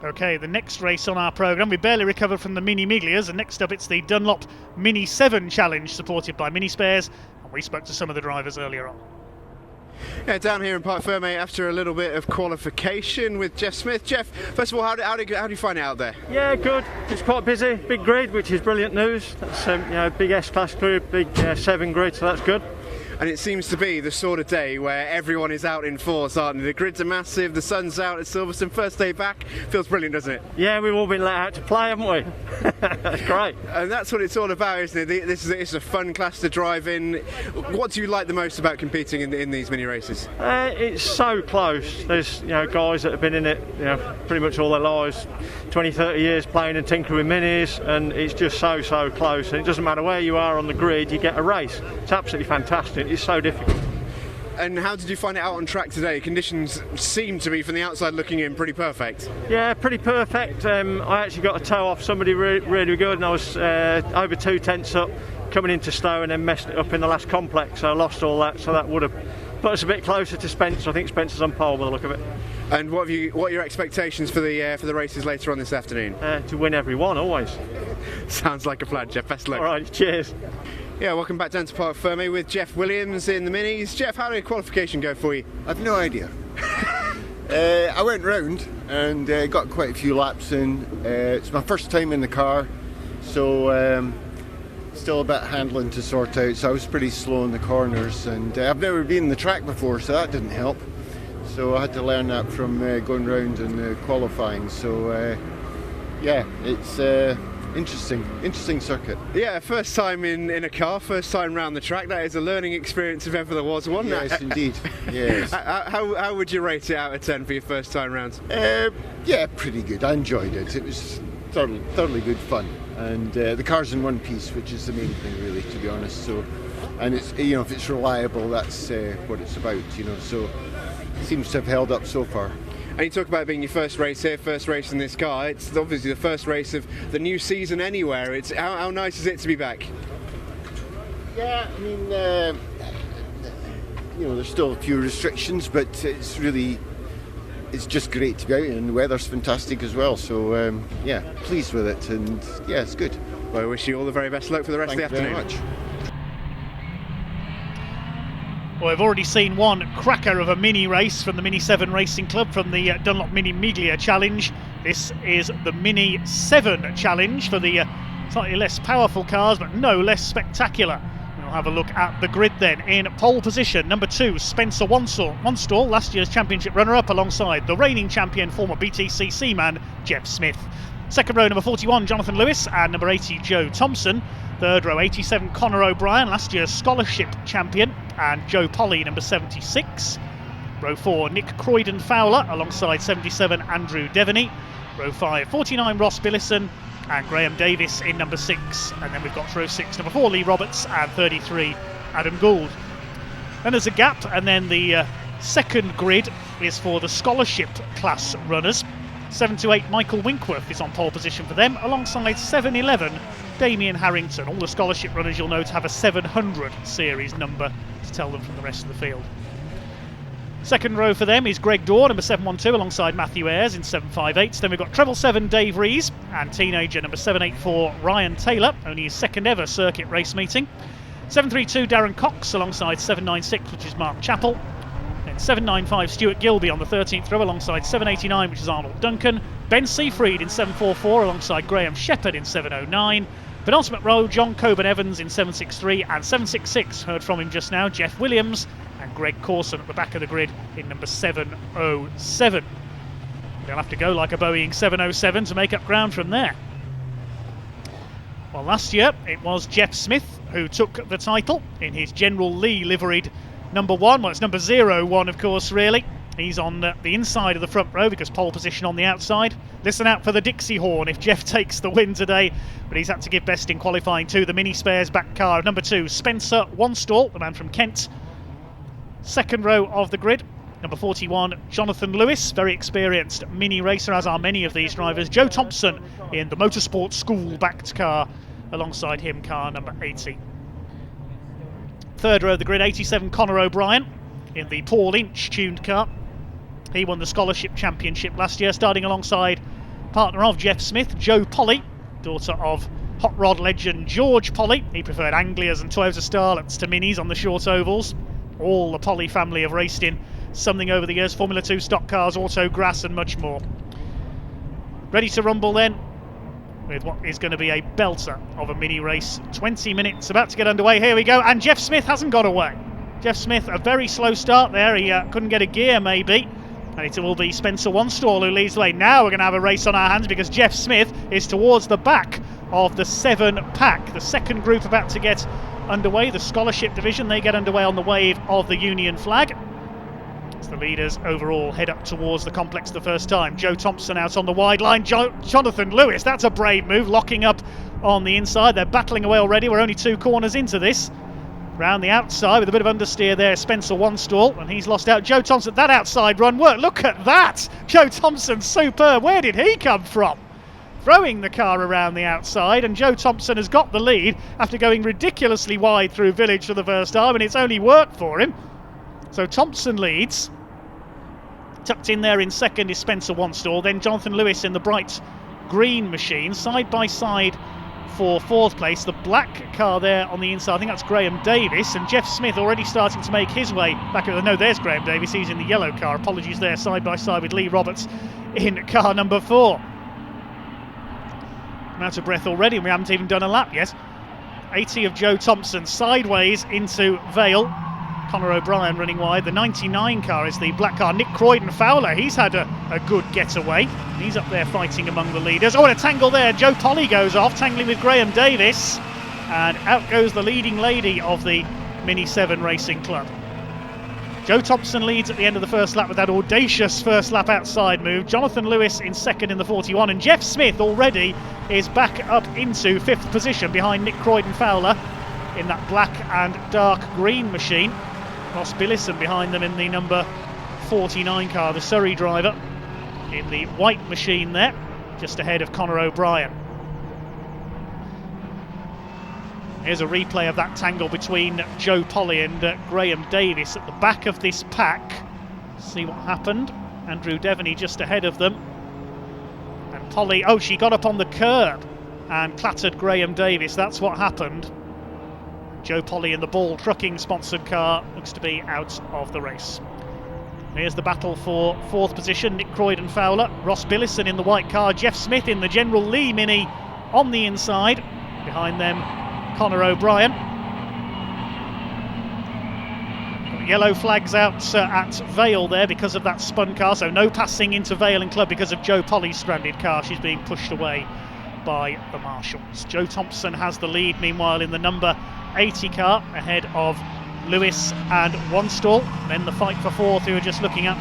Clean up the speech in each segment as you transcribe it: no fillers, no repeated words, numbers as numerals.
Okay, the next race on our programme, we barely recovered from the Mini Miglias, and next up it's the Dunlop Mini 7 Challenge supported by Mini Spares, and we spoke to some of the drivers earlier on. Yeah, down here in Parc Ferme after a little bit of qualification with Jeff Smith. Jeff, first of all, how do you find it out there? Yeah, good. It's quite busy, big grid, which is brilliant news. That's big S-Class grid, big 7 grid, so that's good. And it seems to be the sort of day where everyone is out in force, aren't they? The grids are massive, the sun's out at Silverstone, first day back. Feels brilliant, doesn't it? Yeah, we've all been let out to play, haven't we? That's great. And that's what it's all about, isn't it? This is a fun class to drive in. What do you like the most about competing in these mini races? It's so close. There's guys that have been in it pretty much all their lives, 20, 30 years playing and tinkering with minis, and it's just so close. And it doesn't matter where you are on the grid, you get a race. It's absolutely fantastic. It's so difficult. And how did you find it out on track today? Conditions seem to be, from the outside looking in, pretty perfect. Yeah, pretty perfect. I actually got a tow off somebody really good, and I was over 2 tenths up coming into Stowe, and then messed it up in the last complex, so I lost all that, so that would have put us a bit closer to Spencer. I think Spencer's on pole by the look of it. And what are your expectations for the races later on this afternoon? To win every one, always. Sounds like a plan, Jeff. Best luck. All right, cheers. Yeah, welcome back down to Parc Ferme with Jeff Williams in the minis. Jeff, how did qualification go for you? I've no idea. I went round and got quite a few laps in. It's my first time in the car, so still a bit of handling to sort out, so I was pretty slow in the corners, and I've never been in the track before, so that didn't help. So I had to learn that from going round and qualifying, so yeah, it's interesting circuit. Yeah, first time in a car, first time round the track. That is a learning experience if ever there was one. Yes, indeed. Yes. How would you rate it out of 10 for your first time round? Yeah, pretty good. I enjoyed it. It was thoroughly good fun, and the car's in one piece, which is the main thing, really, to be honest. So, and it's if it's reliable, that's what it's about. So it seems to have held up so far. And you talk about being your first race here, first race in this car. It's obviously the first race of the new season anywhere. It's how nice is it to be back? Yeah, I mean, there's still a few restrictions, but it's just great to be out, and the weather's fantastic as well. So yeah, pleased with it, and yeah, it's good. Well, I wish you all the very best luck for the rest of the afternoon. Thank you very much. Well, I've already seen one cracker of a mini race from the Mini 7 Racing Club from the Dunlop Mini Miglia Challenge. This is the Mini 7 Challenge for the slightly less powerful cars, but no less spectacular. We'll have a look at the grid then. In pole position, number 2, Spencer Onstall, last year's championship runner-up, alongside the reigning champion, former BTCC man, Jeff Smith. Second row, number 41, Jonathan Lewis, and number 80, Joe Thompson. Third row, 87, Conor O'Brien, last year's scholarship champion, and Joe Polly, number 76. Row 4, Nick Croydon-Fowler, alongside 77, Andrew Devaney. Row 5, 49, Ross Billison, and Graham Davis in number 6. And then we've got row 6, number 4, Lee Roberts, and 33, Adam Gould. Then there's a gap, and then the second grid is for the scholarship class runners. 7 to 8, Michael Winkworth is on pole position for them, alongside 7-11, Damien Harrington. All the scholarship runners, you'll note, have a 700 series number to tell them from the rest of the field. Second row for them is Greg Dorr, number 712, alongside Matthew Ayres in 758. Then we've got treble 7 Dave Rees and teenager number 784 Ryan Taylor, only his second ever circuit race meeting. 732 Darren Cox alongside 796, which is Mark Chappell. Then 795 Stuart Gilby on the 13th row alongside 789, which is Arnold Duncan. Ben Seafried in 744 alongside Graham Shepherd in 709. Penultimate row, John Coburn-Evans in 763 and 766, heard from him just now, Jeff Williams and Greg Corson at the back of the grid in number 707. They'll have to go like a Boeing 707 to make up ground from there. Well, last year it was Jeff Smith who took the title in his General Lee liveried number 1. Well, it's number 01, of course, really. He's on the inside of the front row because pole position on the outside. Listen out for the Dixie horn if Jeff takes the win today, but he's had to give best in qualifying too. The Mini Spares back car of number 2, Spencer Onstall, the man from Kent. Second row of the grid, number 41, Jonathan Lewis, very experienced mini racer, as are many of these drivers. Joe Thompson in the Motorsport School backed car, alongside him car number 80. Third row of the grid, 87, Conor O'Brien in the Paul Inch tuned car. He won the Scholarship Championship last year, starting alongside partner of Jeff Smith, Jo Polly, daughter of hot rod legend George Polly. He preferred Anglias and Toyota Starlets to Minis on the short ovals. All the Polly family have raced in something over the years, Formula 2 stock cars, auto, grass and much more. Ready to rumble then, with what is going to be a belter of a mini race. 20 minutes about to get underway. Here we go, and Jeff Smith hasn't got away. Jeff Smith, a very slow start there. He couldn't get a gear maybe, and it will be Spencer Wanstall who leads the way. Now we're going to have a race on our hands because Jeff Smith is towards the back of the Se7en pack. The second group about to get underway, the scholarship division, they get underway on the wave of the Union flag. As the leaders overall head up towards the complex the first time. Joe Thompson out on the wide line. Jonathan Lewis, that's a brave move, locking up on the inside. They're battling away already. We're only 2 corners into this. Round the outside with a bit of understeer there, Spencer Wanstall, and he's lost out. Joe Thompson, that outside run work. Look at that! Joe Thompson, superb. Where did he come from? Throwing the car around the outside, and Joe Thompson has got the lead after going ridiculously wide through Village for the first time, and it's only worked for him. So Thompson leads. Tucked in there in second is Spencer Wanstall, then Jonathan Lewis in the bright green machine, side by side for 4th place. The black car there on the inside, I think that's Graham Davis, and Jeff Smith already starting to make his way back. No, there's Graham Davis, he's in the yellow car. Apologies there, side by side with Lee Roberts in car number 4. I'm out of breath already and we haven't even done a lap yet. 80 of Joe Thompson sideways into Vale. Conor O'Brien running wide. The 99 car is the black car. Nick Croydon-Fowler, he's had a good getaway. He's up there fighting among the leaders. Oh, and a tangle there. Joe Polly goes off, tangling with Graham Davis. And out goes the leading lady of the Mini 7 Racing Club. Joe Thompson leads at the end of the first lap with that audacious first lap outside move. Jonathan Lewis in second in the 41. And Jeff Smith already is back up into 5th position behind Nick Croydon-Fowler in that black and dark green machine. Ross Billison behind them in the number 49 car, the Surrey driver, in the white machine there, just ahead of Conor O'Brien. Here's a replay of that tangle between Joe Polly and Graham Davis at the back of this pack. See what happened. Andrew Devaney just ahead of them. And Polly, oh, she got up on the curb and clattered Graham Davis. That's what happened. Joe Polly in the Ball Trucking sponsored car looks to be out of the race. Here's the battle for 4th position. Nick Croydon-Fowler, Ross Billison in the white car, Jeff Smith in the General Lee Mini on the inside. Behind them, Conor O'Brien. Got yellow flags out at Vale there because of that spun car, so no passing into Vale and Club because of Joe Polly's stranded car. She's being pushed away by the marshals. Joe Thompson has the lead meanwhile in the number 80 car ahead of Lewis and Wanstall. Then the fight for 4th who are just looking at.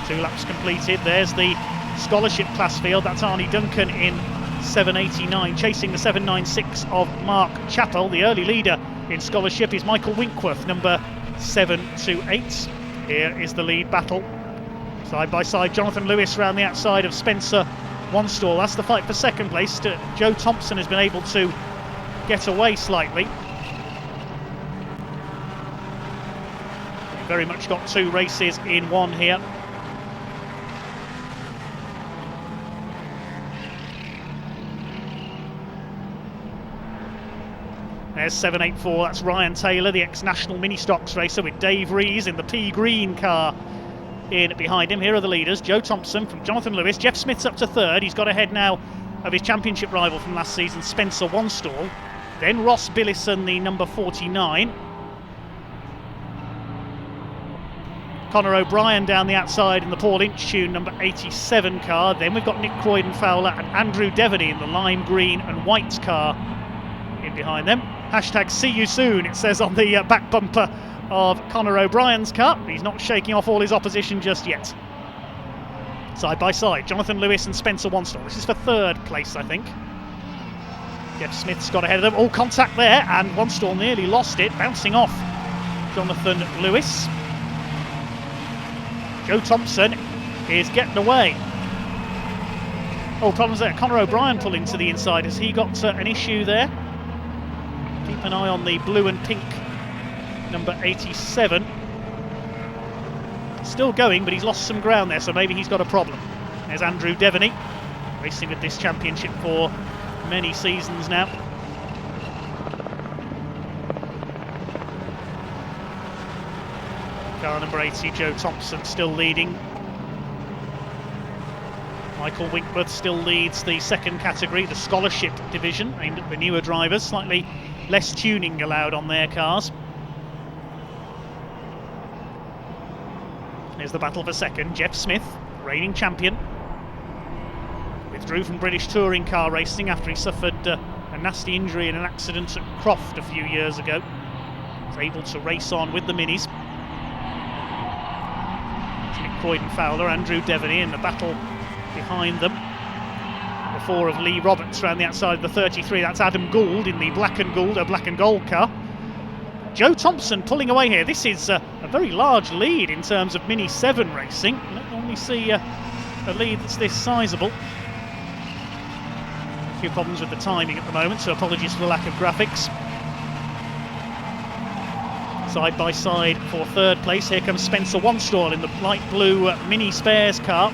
2 laps completed. There's the scholarship class field. That's Arnie Duncan in 789 chasing the 796 of Mark Chappell. The early leader in scholarship is Michael Winkworth, number 728. Here is the lead battle. Side by side, Jonathan Lewis round the outside of Spencer Wanstall. That's the fight for 2nd place. Joe Thompson has been able to get away slightly. Very much got 2 races in one here. There's 784, that's Ryan Taylor, the ex-national mini stocks racer, with Dave Rees in the pea green car in behind him. Here are the leaders: Joe Thompson from Jonathan Lewis. Jeff Smith's up to 3rd. He's got ahead now of his championship rival from last season, Spencer Wanstall. Then Ross Billison, the number 49. Conor O'Brien down the outside in the Paul Inchune number 87 car. Then we've got Nick Croydon-Fowler and Andrew Devaney in the lime green and white car in behind them. Hashtag see you soon, it says on the back bumper of Conor O'Brien's car. He's not shaking off all his opposition just yet. Side by side, Jonathan Lewis and Spencer Wanstall. This is for 3rd place, I think. Jeff Smith's got ahead of them. All contact there, and Wanstall nearly lost it, bouncing off Jonathan Lewis. Joe Thompson is getting away. Oh, problems there. Conor O'Brien pulling to the inside. Has he got an issue there? Keep an eye on the blue and pink number 87. Still going, but he's lost some ground there, so maybe he's got a problem. There's Andrew Devaney, racing with this championship for many seasons now. Car number 80, Joe Thompson, still leading. Michael Winkworth still leads the second category, the scholarship division, aimed at the newer drivers. Slightly less tuning allowed on their cars. Here's the battle for second. Jeff Smith, reigning champion, withdrew from British touring car racing after he suffered a nasty injury in an accident at Croft a few years ago. Was able to race on with the minis. It's Nick Croydon-Fowler, Andrew Devaney in the battle behind them. The 4 of Lee Roberts around the outside of the 33. That's Adam Gould in the black and gold car. Joe Thompson pulling away here. This is a very large lead in terms of Mini 7 racing. You don't normally see a lead that's this sizable. A few problems with the timing at the moment, so apologies for the lack of graphics. Side by side for third place. Here comes Spencer Wanstall in the light blue Mini Spares car.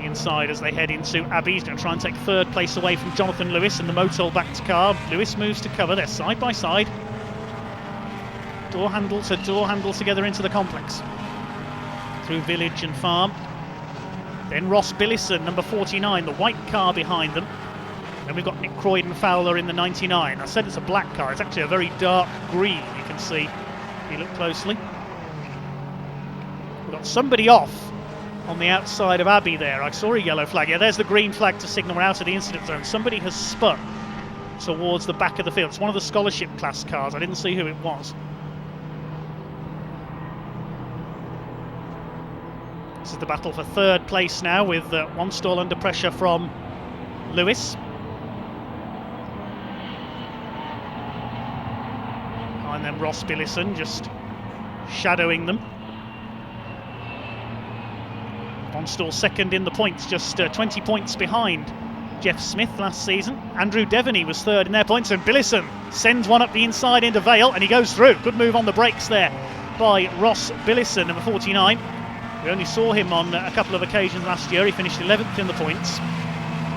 Inside as they head into Abbey. He's going to try and take third place away from Jonathan Lewis in the Motul backed car. Lewis moves to cover. They're side by side. Door handle to door handle together into the complex. Through village and farm. Then Ross Billison, number 49, the white car behind them. Then we've got Nick Croydon-Fowler in the 99. I said it's a black car. It's actually a very dark green, you can see if you look closely. We've got somebody off on the outside of Abbey there. I saw a yellow flag. Yeah, there's the green flag to signal we're out of the incident zone. Somebody has spun towards the back of the field. It's one of the scholarship class cars. I didn't see who it was. This is the battle for third place now, with Wanstall under pressure from Lewis. And then Ross Billison just shadowing them. Wanstall second in the points, just 20 points behind Jeff Smith last season. Andrew Devaney was third in their points, and Billison sends one up the inside into Vale, and he goes through. Good move on the brakes there by Ross Billison, number 49. We only saw him on a couple of occasions last year. He finished 11th in the points.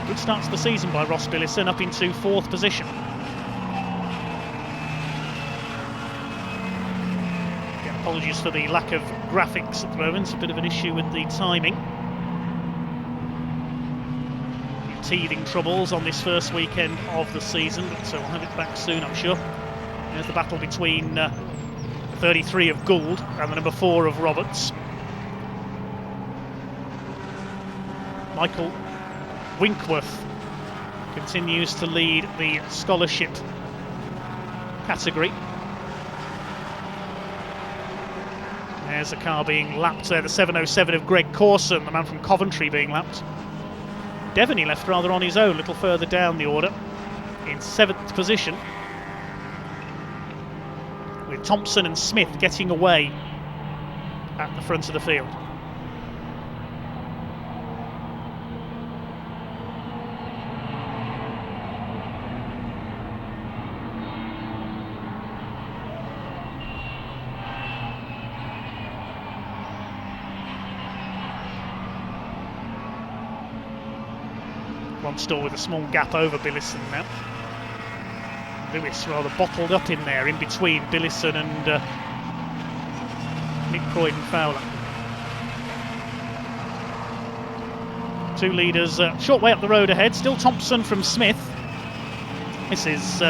Good start to the season by Ross Billison, up into 4th position. Again, apologies for the lack of graphics at the moment. It's a bit of an issue with the timing. Teething troubles on this first weekend of the season, but we'll have it back soon, I'm sure. There's the battle between the 33 of Gould and the number 4 of Roberts. Michael Winkworth continues to lead the scholarship category. There's a car being lapped there, the 707 of Greg Corson, the man from Coventry, being lapped. Devaney left rather on his own, a little further down the order, in 7th position, with Thompson and Smith getting away at the front of the field. Wanstall with a small gap over Billison now. Lewis rather bottled up in there, in between Billison and Nick Croydon-Fowler. Two leaders, short way up the road ahead. Still Thompson from Smith. This is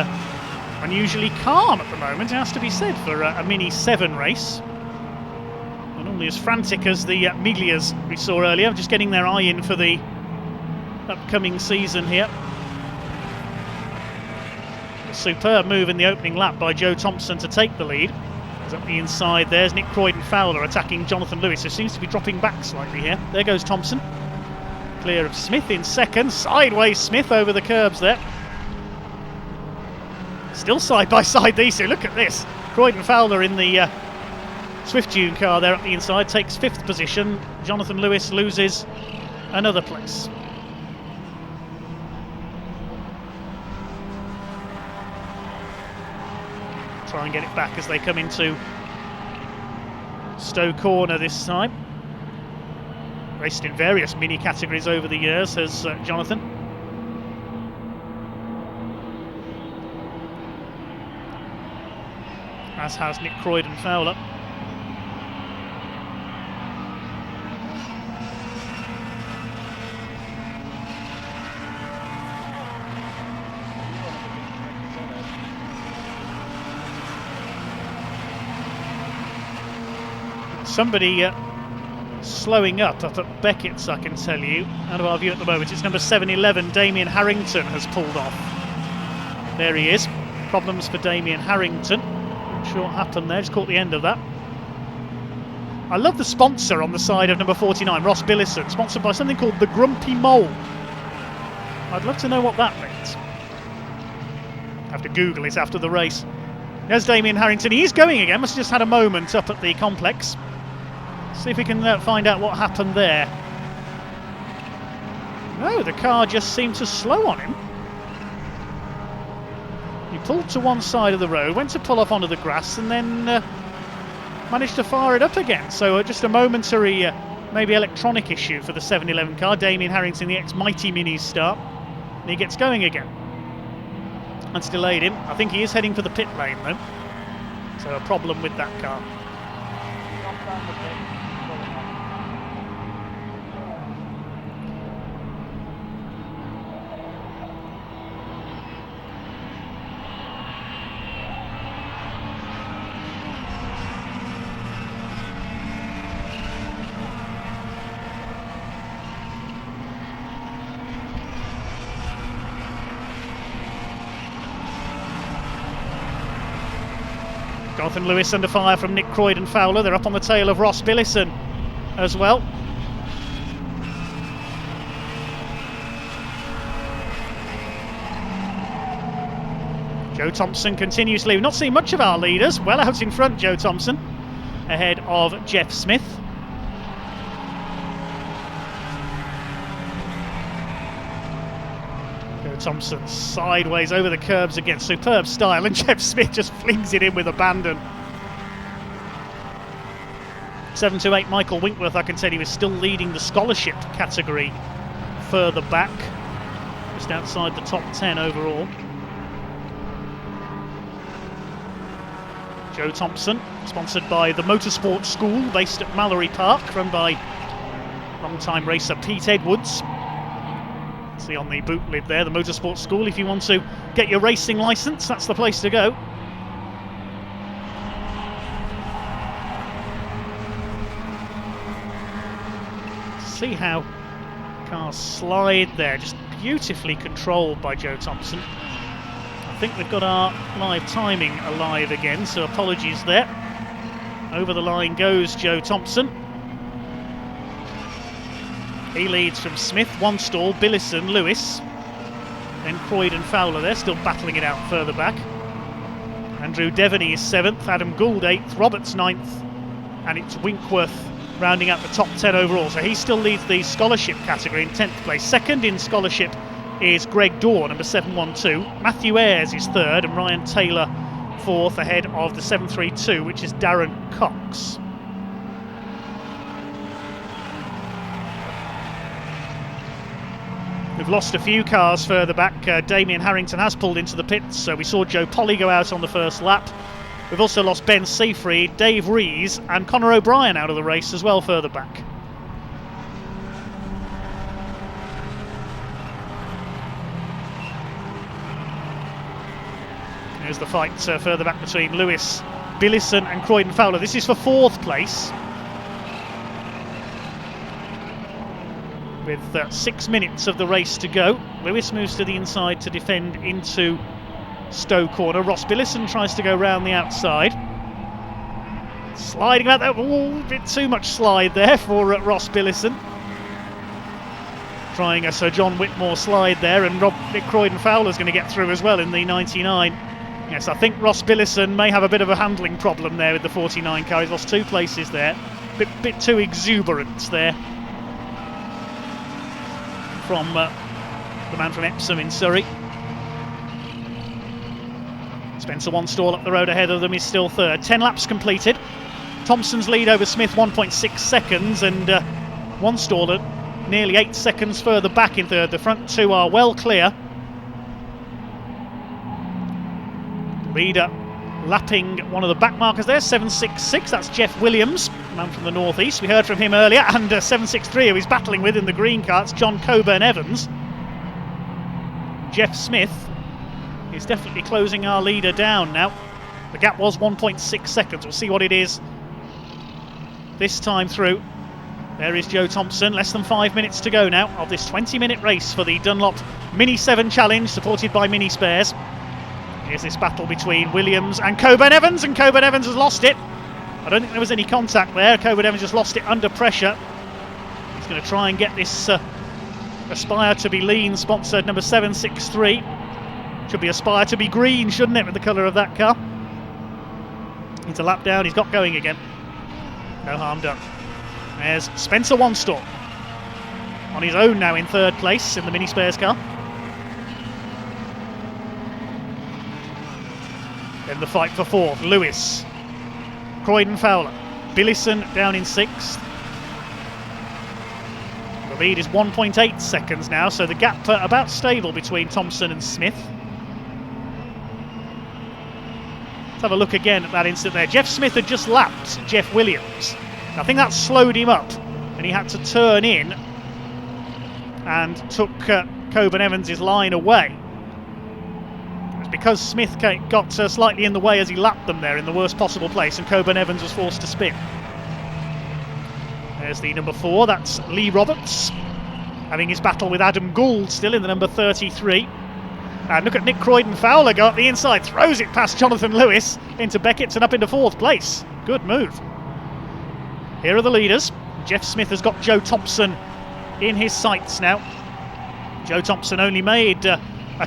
unusually calm at the moment, it has to be said, for a Mini 7 race. Not normally as frantic as the Miglias we saw earlier, just getting their eye in for the upcoming season here. A superb move in the opening lap by Joe Thompson to take the lead. He's up the inside. There's Nick Croydon-Fowler attacking Jonathan Lewis, who seems to be dropping back slightly here. There goes Thompson. Clear of Smith in second. Sideways Smith over the curbs there. Still side by side these two. Look at this. Croydon-Fowler in the Swift Dune car there up the inside takes 5th position. Jonathan Lewis loses another place. Try and get it back as they come into Stowe Corner this time. Raced in various mini categories over the years, has Jonathan. As has Nick Croydon-Fowler. Somebody slowing up at Beckett's, I can tell you, out of our view at the moment. It's number 7-11, Damien Harrington, has pulled off. There he is. Problems for Damien Harrington. Not sure what happened there, just caught the end of that. I love the sponsor on the side of number 49, Ross Billison, sponsored by something called the Grumpy Mole. I'd love to know what that means. Have to Google it after the race. There's Damien Harrington. He is going again, must have just had a moment up at the complex. See if we can find out what happened there. No, the car just seemed to slow on him. He pulled to one side of the road, went to pull off onto the grass, and then managed to fire it up again. So just a momentary, maybe electronic issue for the 7-11 car. Damien Harrington, the ex-Mighty Minis start. And he gets going again. That's delayed him. I think he is heading for the pit lane, though. So a problem with that car. Jonathan Lewis under fire from Nick Croydon-Fowler. They're up on the tail of Ross Billison as well. Joe Thompson continues to lead. We've not seen much of our leaders. Well out in front, Joe Thompson, ahead of Jeff Smith. Thompson sideways over the curbs again, superb style, and Jeff Smith just flings it in with abandon. 7-8 Michael Winkworth, I can tell you, is still leading the scholarship category further back, just outside the top 10 overall. Joe Thompson, sponsored by the Motorsport School based at Mallory Park, run by long-time racer Pete Edwards. See on the boot lid there, the Motorsport School. If you want to get your racing licence, that's the place to go. See how cars slide there, just beautifully controlled by Joe Thompson. I think we've got our live timing alive again, so apologies there. Over the line goes Joe Thompson. He leads from Smith, one stall, Billison, Lewis, then Croydon-Fowler. They're still battling it out further back. Andrew Devaney is 7th, Adam Gould 8th, Roberts 9th, and it's Winkworth rounding out the top 10 overall. So he still leads the scholarship category in 10th place. Second in scholarship is Greg Dorr, number 712. Matthew Ayres is 3rd, and Ryan Taylor 4th, ahead of the 732, which is Darren Cox. We've lost a few cars further back. Damien Harrington has pulled into the pits, so we saw Joe Polly go out on the first lap. We've also lost Ben Seyfried, Dave Rees and Conor O'Brien out of the race as well further back. Here's the fight further back between Lewis, Billison and Croydon-Fowler. This is for 4th place. With 6 minutes of the race to go. Lewis moves to the inside to defend into Stowe corner. Ross Billison tries to go round the outside. Sliding about that. A bit too much slide there for Ross Billison. Trying a Sir John Whitmore slide there, and Nick Croydon-Fowler's going to get through as well in the 99. Yes, I think Ross Billison may have a bit of a handling problem there with the 49 car. He's lost 2 places there. Bit too exuberant there from the man from Epsom in Surrey. Spencer one stall up the road ahead of them is still 3rd. 10 laps completed. Thompson's lead over Smith 1.6 seconds, and One stall nearly 8 seconds further back in third. The front two are well clear. Leader lapping one of the back markers there, 7.66. That's Jeff Williams, man from the northeast. We heard from him earlier, and 7.63 who he's battling with in the green car. It's John Coburn-Evans. Jeff Smith is definitely closing our leader down now. The gap was 1.6 seconds. We'll see what it is this time through. There is Joe Thompson, less than 5 minutes to go now of this 20-minute race for the Dunlop Mini 7 Challenge, supported by Mini Spares. Here's this battle between Williams and Coburn-Evans, and Coburn-Evans has lost it. I don't think there was any contact there. Coburn-Evans just lost it under pressure. He's going to try and get this Aspire to be Lean sponsored number 763. Should be Aspire to be green, shouldn't it, with the colour of that car? Needs a lap down, he's got going again. No harm done. There's Spencer Wanstall on his own now in third place in the Mini Spares car. Then the fight for fourth, Lewis, Croydon Fowler, Billison down in sixth. The lead is 1.8 seconds now, so the gap about stable between Thompson and Smith. Let's have a look again at that instant there. Jeff Smith had just lapped Jeff Williams. I think that slowed him up, and he had to turn in and took Coburn-Evans' line away. It was because Smith got slightly in the way as he lapped them there in the worst possible place, and Coburn-Evans was forced to spin. There's the number 4, that's Lee Roberts, having his battle with Adam Gould still in the number 33. And look at Nick Croydon Fowler go up the inside, throws it past Jonathan Lewis into Beckett's and up into fourth place. Good move. Here are the leaders. Jeff Smith has got Joe Thompson in his sights now. Joe Thompson only made a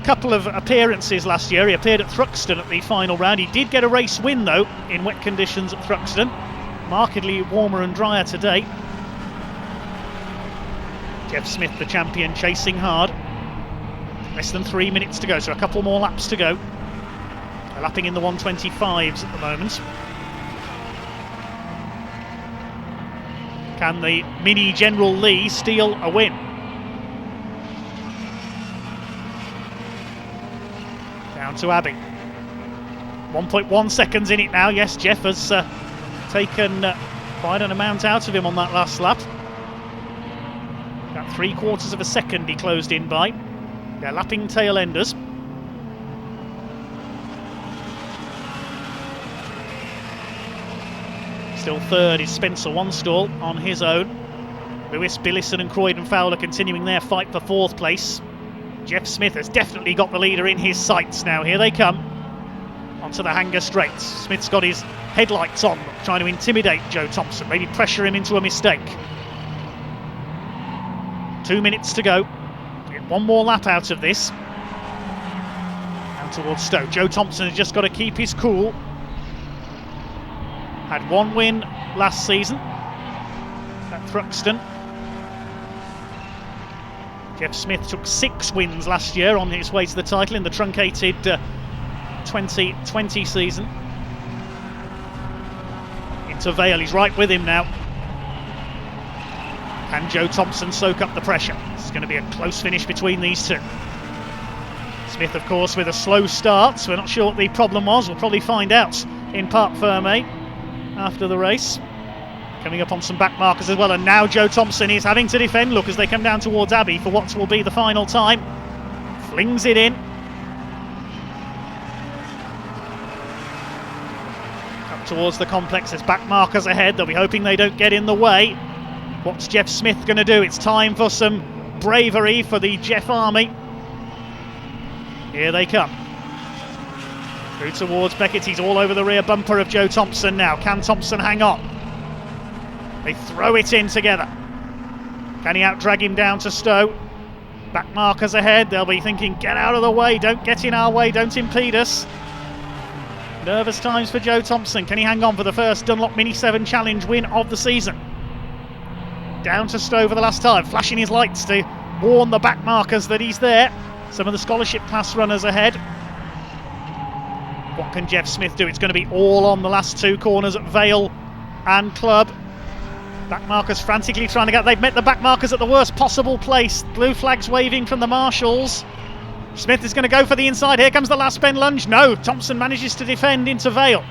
couple of appearances last year. He appeared at Thruxton at the final round. He did get a race win though in wet conditions at Thruxton. Markedly warmer and drier today. Jeff Smith, the champion, chasing hard. Less than 3 minutes to go, so a couple more laps to go. They're lapping in the 125s at the moment. Can the Mini General Lee steal a win? Down to Abbey. 1.1 seconds in it now. Yes, Jeff has taken quite an amount out of him on that last lap. About 3/4 of a second he closed in by. They're lapping tail enders. Still third is Spencer Wanstall on his own. Lewis, Billison and Croydon Fowler continuing their fight for fourth place. Jeff Smith has definitely got the leader in his sights now. Here they come onto the Hanger Straights. Smith's got his headlights on, trying to intimidate Joe Thompson, maybe pressure him into a mistake. 2 minutes to go. Get one more lap out of this. Down towards Stowe. Joe Thompson has just got to keep his cool. Had one win last season at Thruxton. Jeff Smith took 6 wins last year on his way to the title in the truncated 2020 season. Into Vale, he's right with him now. Can Joe Thompson soak up the pressure? This is going to be a close finish between these two. Smith, of course, with a slow start, so we're not sure what the problem was. We'll probably find out in Parc Fermé after the race. Coming up on some back markers as well, and now Joe Thompson is having to defend. Look, as they come down towards Abbey for what will be the final time. Flings it in. Up towards the complex, there's back markers ahead. They'll be hoping they don't get in the way. What's Jeff Smith going to do? It's time for some bravery for the Jeff Army. Here they come. Through towards Beckett, he's all over the rear bumper of Joe Thompson now. Can Thompson hang on? They throw it in together. Can he out-drag him down to Stowe? Back markers ahead, they'll be thinking, get out of the way, don't get in our way, don't impede us. Nervous times for Joe Thompson. Can he hang on for the first Dunlop Mini 7 Challenge win of the season? Down to Stowe for the last time, flashing his lights to warn the back markers that he's there. Some of the scholarship class runners ahead. What can Jeff Smith do? It's going to be all on the last 2 corners at Vale and Club. Back markers frantically trying to get... They've met the back markers at the worst possible place. Blue flags waving from the marshals. Smith is going to go for the inside. Here comes the last bend lunge. No, Thompson manages to defend into Vale.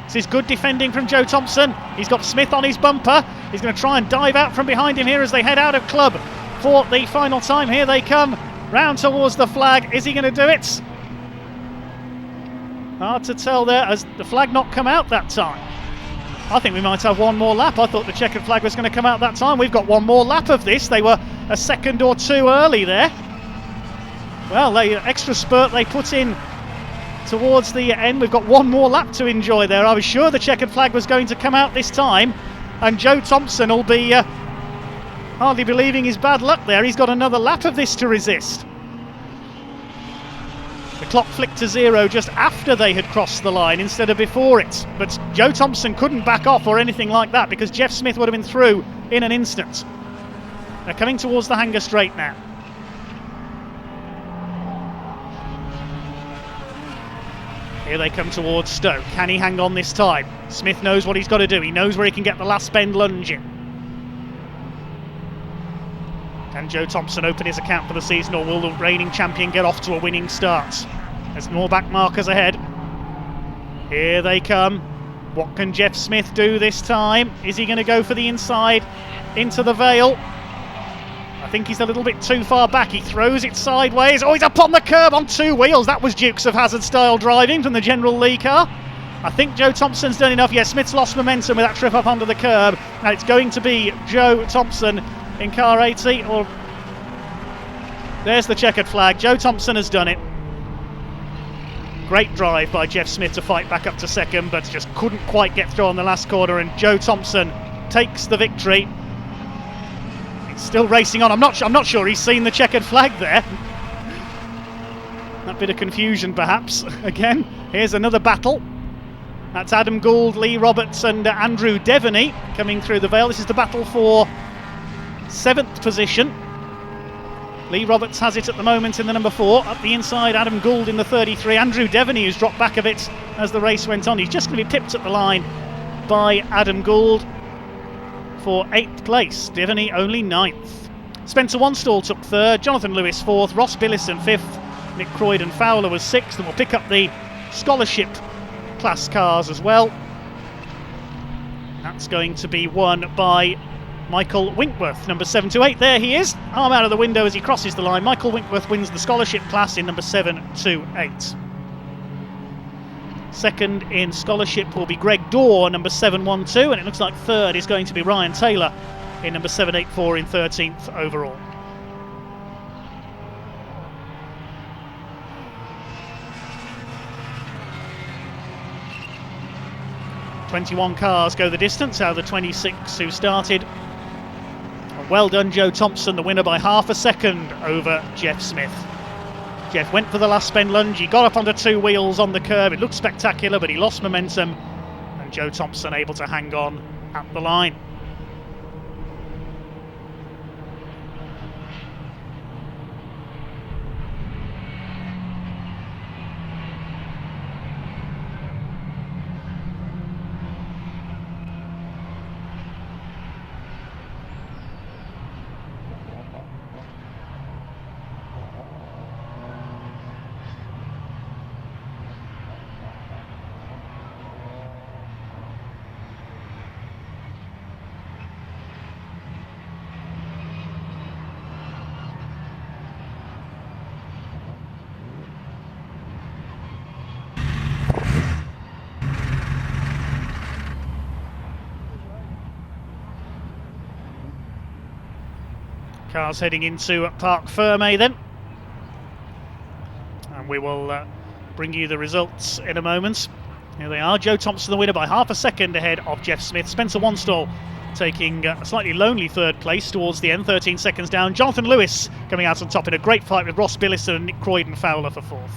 This is good defending from Joe Thompson. He's got Smith on his bumper. He's going to try and dive out from behind him here as they head out of club for the final time. Here they come round towards the flag. Is he going to do it? Hard to tell there, as the flag not come out that time. I think we might have one more lap. I thought the checkered flag was going to come out that time. We've got one more lap of this. They were a second or two early there. Well, the extra spurt they put in towards the end. We've got one more lap to enjoy there. I was sure the checkered flag was going to come out this time, and Joe Thompson will be hardly believing his bad luck there. He's got another lap of this to resist. The clock flicked to 0 just after they had crossed the line instead of before it. But Joe Thompson couldn't back off or anything like that, because Jeff Smith would have been through in an instant. They're coming towards the hanger straight now. Here they come towards Stowe. Can he hang on this time? Smith knows what he's got to do. He knows where he can get the last bend lunge in. Can Joe Thompson open his account for the season, or will the reigning champion get off to a winning start? There's more back markers ahead. Here they come. What can Jeff Smith do this time? Is he going to go for the inside into the Vale? I think he's a little bit too far back. He throws it sideways. Oh, he's up on the curb on two wheels. That was Dukes of Hazzard style driving from the General Lee car. I think Joe Thompson's done enough. Yeah, Smith's lost momentum with that trip up onto the curb. Now it's going to be Joe Thompson in car 80. Or there's the checkered flag. Joe Thompson has done it. Great drive by Jeff Smith to fight back up to second, but just couldn't quite get through on the last corner, and Joe Thompson takes the victory. Still racing on. I'm not sure he's seen the checkered flag there. That bit of confusion perhaps. Again, here's another battle. That's Adam Gould, Lee Roberts and Andrew Devaney coming through the Vale. This is the battle for 7th position. Lee Roberts has it at the moment in the number 4. Up the inside, Adam Gould in the 33. Andrew Devaney, who's dropped back a bit as the race went on. He's just going to be pipped at the line by Adam Gould for 8th place. Devaney only 9th. Spencer Wanstall took 3rd, Jonathan Lewis 4th, Ross Billison 5th, Nick Croydon Fowler was 6th, and we'll pick up the scholarship class cars as well. That's going to be won by Michael Winkworth, number 728. There he is, arm out of the window as he crosses the line. Michael Winkworth wins the scholarship class in number 728. Second in scholarship will be Greg Dorr, number 712, and it looks like third is going to be Ryan Taylor in number 784 in 13th overall. "21 cars go the distance out of the 26 who started. And well done Joe Thompson, the winner by half a second over Jeff Smith. Jeff went for the last bend lunge, he got up onto two wheels on the curb, it looked spectacular, but he lost momentum, and Joe Thompson able to hang on at the line. Cars heading into Parc Fermé then, and we will bring you the results in a moment. Here they are, Joe Thompson the winner by half a second ahead of Jeff Smith. Spencer Wanstall taking a slightly lonely third place towards the end, 13 seconds down. Jonathan Lewis coming out on top in a great fight with Ross Billison and Nick Croydon Fowler for 4th.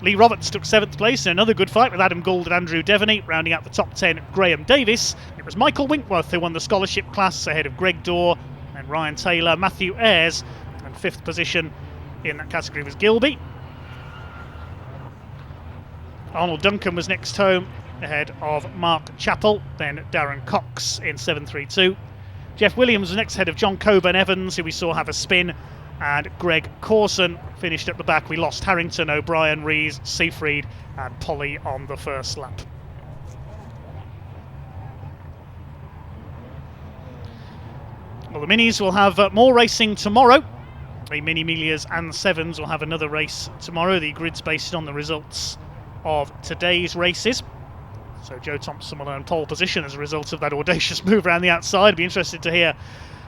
Lee Roberts took 7th place in another good fight with Adam Gould and Andrew Devaney. Rounding out the top 10, Graham Davis. It was Michael Winkworth who won the scholarship class ahead of Greg Dorr and Ryan Taylor. Matthew Ayres, and 5th position in that category was Gilby. Arnold Duncan was next home ahead of Mark Chappell, then Darren Cox in 732. Jeff Williams was next ahead of John Coburn Evans, who we saw have a spin, and Greg Corson finished at the back. We lost Harrington, O'Brien, Rees, Seafried and Polly on the first lap. Well, the Minis will have more racing tomorrow. The Mini Melias and 7s will have another race tomorrow. The grid's based on the results of today's races. So Joe Thompson will earn pole position as a result of that audacious move around the outside. I'd be interested to hear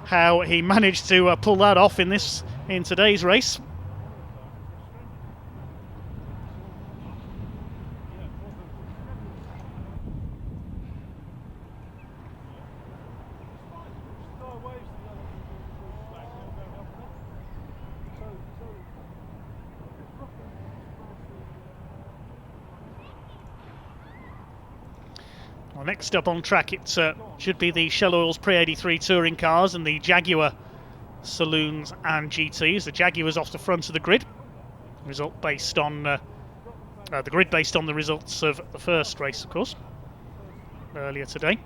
how he managed to pull that off in today's race. Well, next up on track, it should be the Shell Oils Pre-83 touring cars and the Jaguar Saloons and GTs. The Jaguar's off the front of the grid. Result based on the grid based on the results of the first race, of course, earlier today.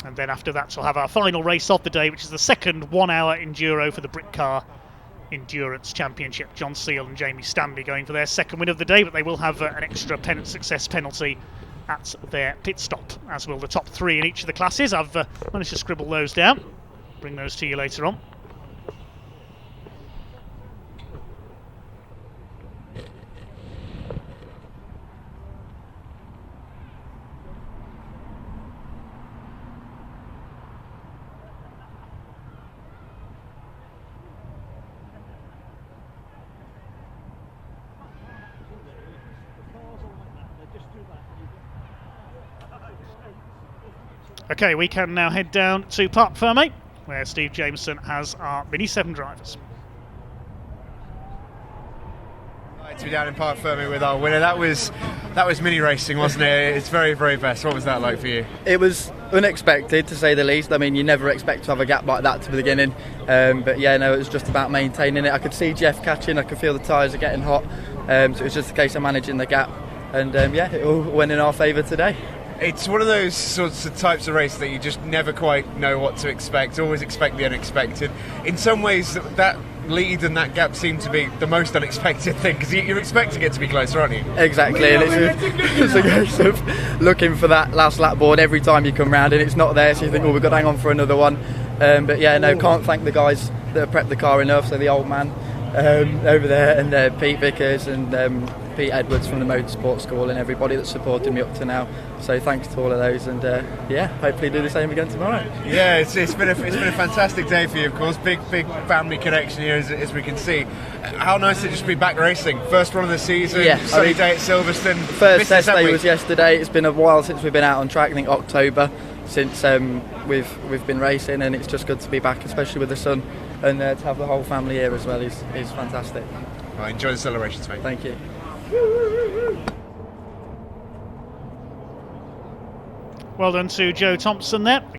And then after that, we'll have our final race of the day, which is the second 1 hour enduro for the Brit Car Endurance Championship. John Seal and Jamie Stanley going for their second win of the day, but they will have an extra success penalty at their pit stop, as will the top three in each of the classes. I've managed to scribble those down, bring those to you later on. Okay, we can now head down to Parc Fermé, where Steve Jameson has our Mini 7 drivers. To be down in Parc Fermé with our winner. That was mini racing, wasn't it? It's very, very best. What was that like for you? It was unexpected, to say the least. I mean, you never expect to have a gap like that to the beginning. But yeah, no, it was just about maintaining it. I could see Jeff catching, I could feel the tyres are getting hot. So it was just a case of managing the gap. And yeah, it all went in our favour today. It's one of those sorts of types of race that you just never quite know what to expect. Always expect the unexpected. In some ways, that lead and that gap seem to be the most unexpected thing, because you're expecting it to be closer, aren't you? Exactly, and it's a case of looking for that last lap board every time you come round, and it's not there, so you think, oh, we've got to hang on for another one. But yeah, no, can't thank the guys that have prepped the car enough. So the old man over there, and Pete Vickers and Pete Edwards from the Motorsport School, and everybody that's supported me up to now. So thanks to all of those, and yeah, hopefully do the same again tomorrow. Yeah, it's been a fantastic day for you, of course. Big family connection here, as we can see. How nice it just to be back racing. First run of the season, yeah, sunny day at Silverstone. First test day was yesterday. It's been a while since we've been out on track. I think October since we've been racing, and it's just good to be back, especially with the sun, and to have the whole family here as well is fantastic. Well, enjoy the celebrations, mate. Thank you. Well done to Joe Thompson there.